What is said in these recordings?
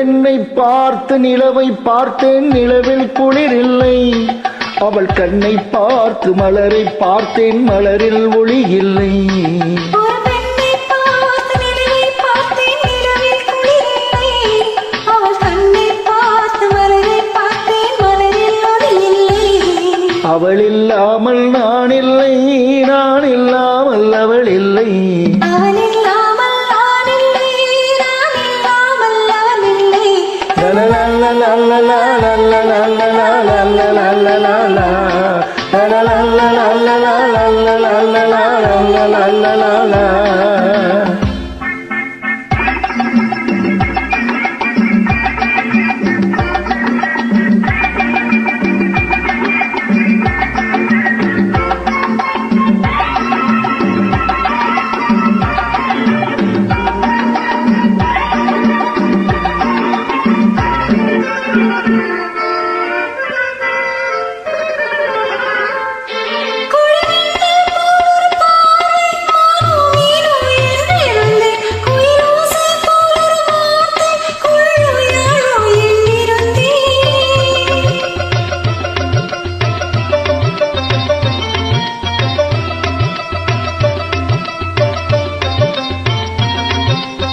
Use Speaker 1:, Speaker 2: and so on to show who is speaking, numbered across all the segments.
Speaker 1: பெண்ணை பார்த்து நிலவை பார்த்தேன், நிலவில் குளிர் இல்லை. அவள் கண்ணை பார்த்து மலரை பார்த்தேன், மலரில் ஒளி இல்லை. அவள் இல்லாமல் நான் இல்லை, நான் இல்லாமல் அவள் இல்லை.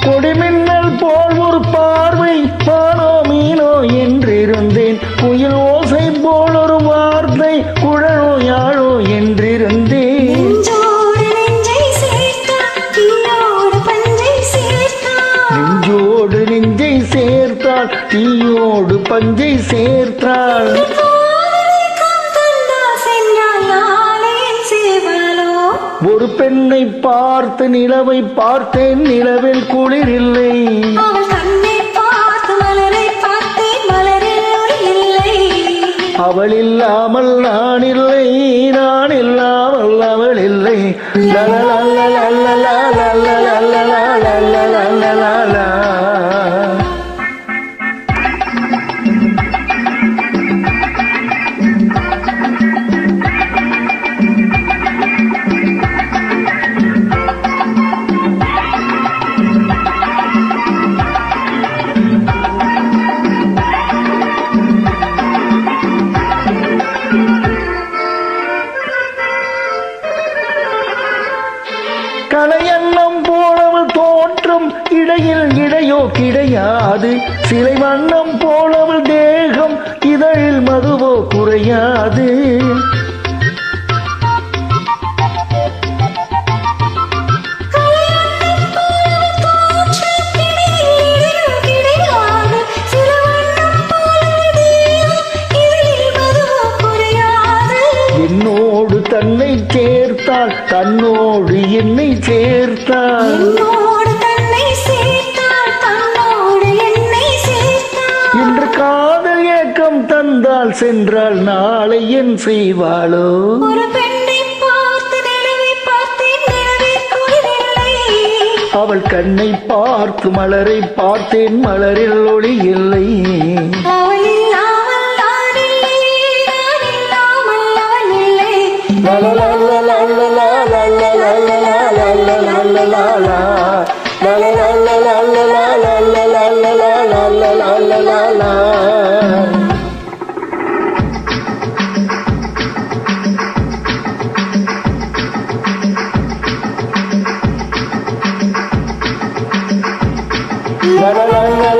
Speaker 1: கொடிமின்னல் போல் ஒரு பார்வை, மானோ மீனோ என்றிருந்தேன். குயில் ஓசை போல் ஒரு வார்த்தை, குழலோ யாழோ என்றிருந்தேன். நெஞ்சோடு நெஞ்சை சேர்த்தாள், தீயோடு பஞ்சை சேர்த்தாள். ஒரு பெண்ணை பார்த்து நிலவை பார்த்தேன், நிலவில் குளிர் இல்லை. அவள் இல்லாமல் நான் இல்லை, நான் இல்லாமல் அவள் இல்லை. கலையன்னம் போலவள் தோற்றம், இடையில் இடையோ கிடையாது. சிலை வண்ணம் போலவள் தேகம், இதழில் மதுவோ குறையாது. என்னோடு தன்னை சேர்த்தாள், தன்னோடு என்னை சேர்த்தாள். இன்று காதல் ஏக்கம் தந்தாள், சென்றாள், நாளை என் செய்வாளோ? அவள் கண்ணை பார்த்து மலரை பார்த்தேன், மலரில் ஒளி இல்லை. La la la la